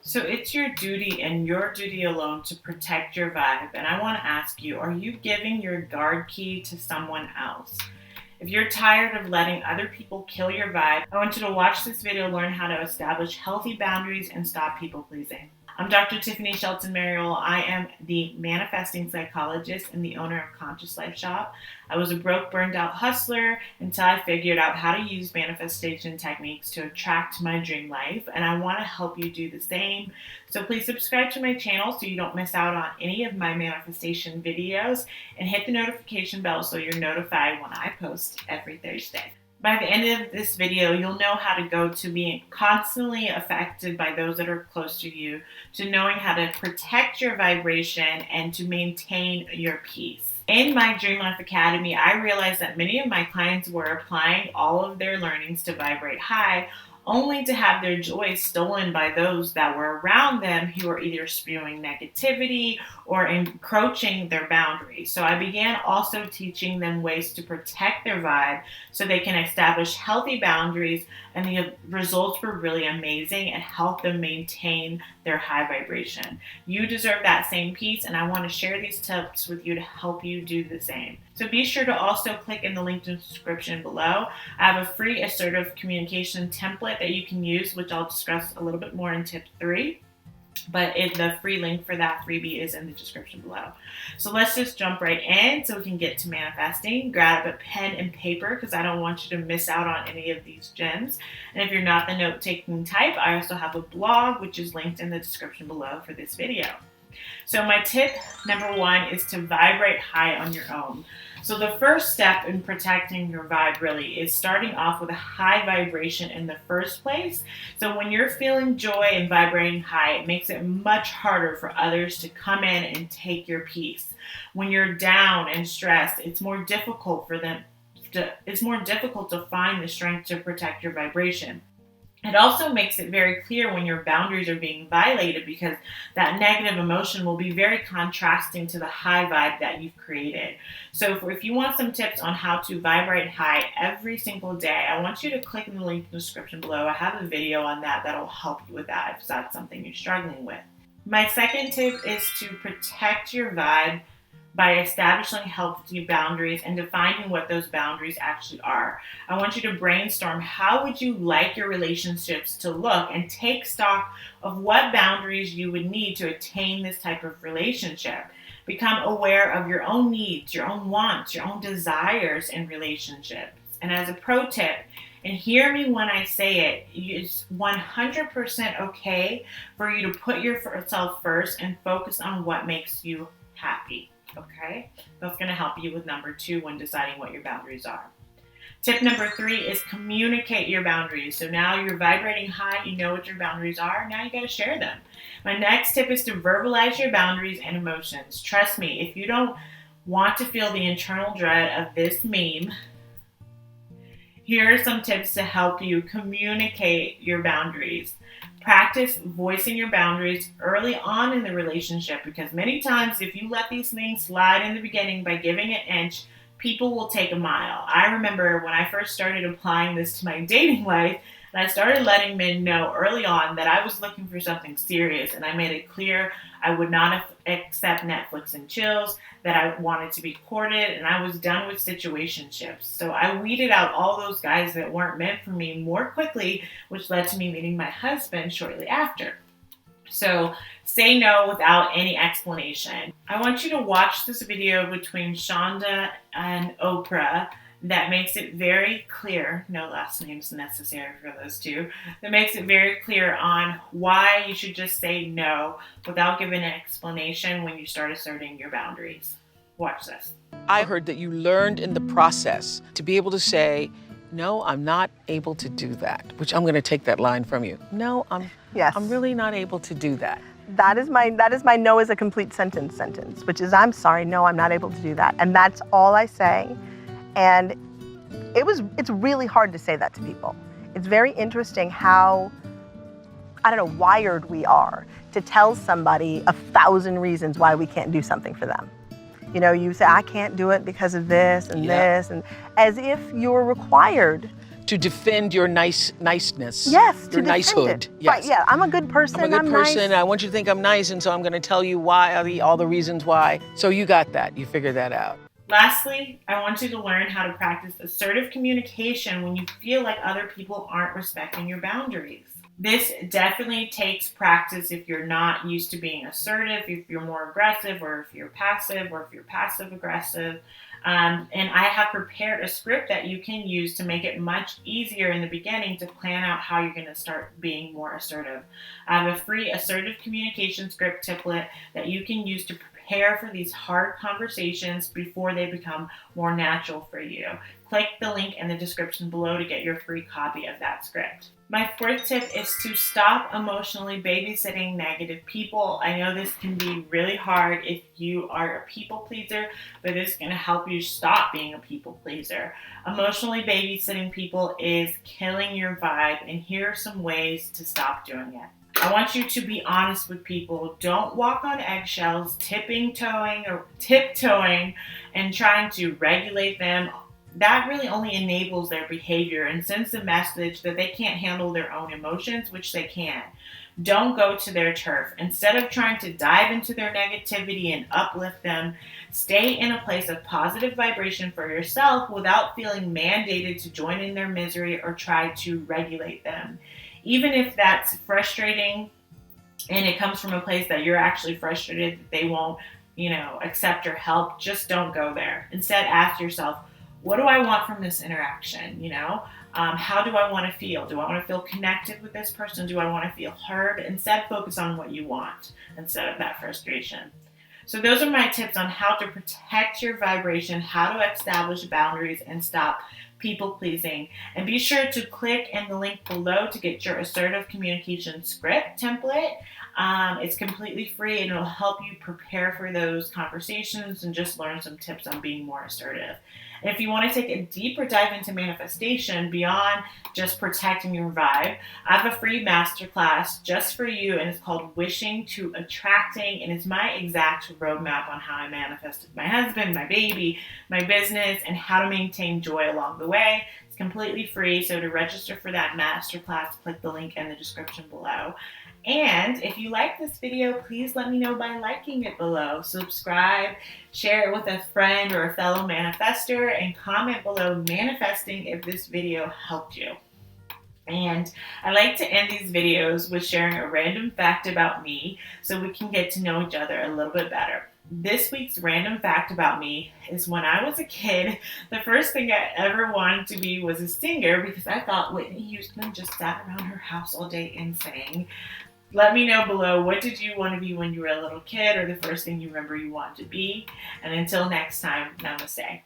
So it's your duty and your duty alone to protect your vibe. And I want to ask you, are you giving your guard key to someone else? If you're tired of letting other people kill your vibe, I want you to watch this video to learn how to establish healthy boundaries and stop people pleasing. I'm Dr. Tiffany Shelton Mariel. I am the manifesting psychologist and the owner of Conscious Life Shop. I was a broke, burned out hustler until I figured out how to use manifestation techniques to attract my dream life, and I want to help you do the same. So please subscribe to my channel so you don't miss out on any of my manifestation videos, and hit the notification bell so you're notified when I post every Thursday. By the end of this video, you'll know how to go to being constantly affected by those that are close to you, to knowing how to protect your vibration and to maintain your peace. In my Dream Life Academy, I realized that many of my clients were applying all of their learnings to vibrate high, only to have their joy stolen by those that were around them who were either spewing negativity or encroaching their boundaries. So I began also teaching them ways to protect their vibe so they can establish healthy boundaries, and the results were really amazing and helped them maintain their high vibration. You deserve that same peace, and I want to share these tips with you to help you do the same. So be sure to also click in the link in the description below. I have a free Assertive Communication Template that you can use, which I'll discuss a little bit more in tip 3. But the free link for that freebie is in the description below. So let's just jump right in so we can get to manifesting. Grab a pen and paper because I don't want you to miss out on any of these gems. And if you're not the note-taking type, I also have a blog which is linked in the description below for this video. So my tip number 1 is to vibrate high on your own. So the first step in protecting your vibe really is starting off with a high vibration in the first place. So when you're feeling joy and vibrating high, it makes it much harder for others to come in and take your peace. When you're down and stressed, it's more difficult to find the strength to protect your vibration. It also makes it very clear when your boundaries are being violated, because that negative emotion will be very contrasting to the high vibe that you've created. So if you want some tips on how to vibrate high every single day, I want you to click in the link in the description below. I have a video on that that'll help you with that if that's something you're struggling with. My second tip is to protect your vibe by establishing healthy boundaries and defining what those boundaries actually are. I want you to brainstorm how would you like your relationships to look, and take stock of what boundaries you would need to attain this type of relationship. Become aware of your own needs, your own wants, your own desires in relationships. And as a pro tip, and hear me when I say it, it's 100% okay for you to put yourself first and focus on what makes you happy. Okay, that's going to help you with number 2 when deciding what your boundaries are. Tip number 3 is communicate your boundaries. So now you're vibrating high, you know what your boundaries are, now you got to share them. My next tip is to verbalize your boundaries and emotions. Trust me, if you don't want to feel the internal dread of this meme, here are some tips to help you communicate your boundaries. Practice voicing your boundaries early on in the relationship, because many times if you let these things slide in the beginning by giving an inch, people will take a mile. I remember when I first started applying this to my dating life, and I started letting men know early on that I was looking for something serious, and I made it clear I would not accept Netflix and chills, that I wanted to be courted, and I was done with situationships. So I weeded out all those guys that weren't meant for me more quickly, which led to me meeting my husband shortly after. So say no without any explanation. I want you to watch this video between Shonda and Oprah that makes it very clear, no last names necessary for those two, that makes it very clear on why you should just say no without giving an explanation when you start asserting your boundaries. Watch this. I heard that you learned in the process to be able to say, no, I'm not able to do that, which I'm going to take that line from you. No, I'm really not able to do that. That is my no is a complete sentence, which is I'm sorry, no, I'm not able to do that. And that's all I say. And it's really hard to say that to people. It's very interesting how, wired we are to tell somebody 1,000 reasons why we can't do something for them. You know, you say, I can't do it because of this and this, and as if you're required to defend your niceness. Yes, your nicehood. Yes. Right, yeah, I'm a good person. I'm a good person. Nice. I want you to think I'm nice, and so I'm going to tell you why, all the reasons why. So you got that. You figured that out. Lastly, I want you to learn how to practice assertive communication when you feel like other people aren't respecting your boundaries. This definitely takes practice if you're not used to being assertive, if you're more aggressive, or if you're passive, or if you're passive aggressive. And I have prepared a script that you can use to make it much easier in the beginning to plan out how you're going to start being more assertive. I have a free assertive communication script template that you can use to prepare for these hard conversations before they become more natural for you. Click the link in the description below to get your free copy of that script. My fourth tip is to stop emotionally babysitting negative people. I know this can be really hard if you are a people pleaser, but it's going to help you stop being a people pleaser. Emotionally babysitting people is killing your vibe, and here are some ways to stop doing it. I want you to be honest with people. Don't walk on eggshells, tiptoeing and trying to regulate them. That really only enables their behavior and sends the message that they can't handle their own emotions, which they can. Don't go to their turf. Instead of trying to dive into their negativity and uplift them, stay in a place of positive vibration for yourself without feeling mandated to join in their misery or try to regulate them. Even if that's frustrating and it comes from a place that you're actually frustrated that they won't, accept your help, just don't go there. Instead, ask yourself, what do I want from this interaction? How do I want to feel? Do I want to feel connected with this person? Do I want to feel heard? Instead, focus on what you want instead of that frustration. So those are my tips on how to protect your vibration, how to establish boundaries, and stop people pleasing. And be sure to click in the link below to get your assertive communication script template. It's completely free and it'll help you prepare for those conversations and just learn some tips on being more assertive. And if you want to take a deeper dive into manifestation beyond just protecting your vibe, I have a free masterclass just for you, and it's called Wishing to Attracting, and it's my exact roadmap on how I manifested my husband, my baby, my business, and how to maintain joy along the way. It's completely free, so to register for that masterclass, click the link in the description below. And if you like this video, please let me know by liking it below. Subscribe, share it with a friend or a fellow manifester, and comment below manifesting if this video helped you. And I like to end these videos with sharing a random fact about me so we can get to know each other a little bit better. This week's random fact about me is when I was a kid, the first thing I ever wanted to be was a singer because I thought Whitney Houston just sat around her house all day and sang. Let me know below, what did you want to be when you were a little kid, or the first thing you remember you wanted to be? And until next time, namaste.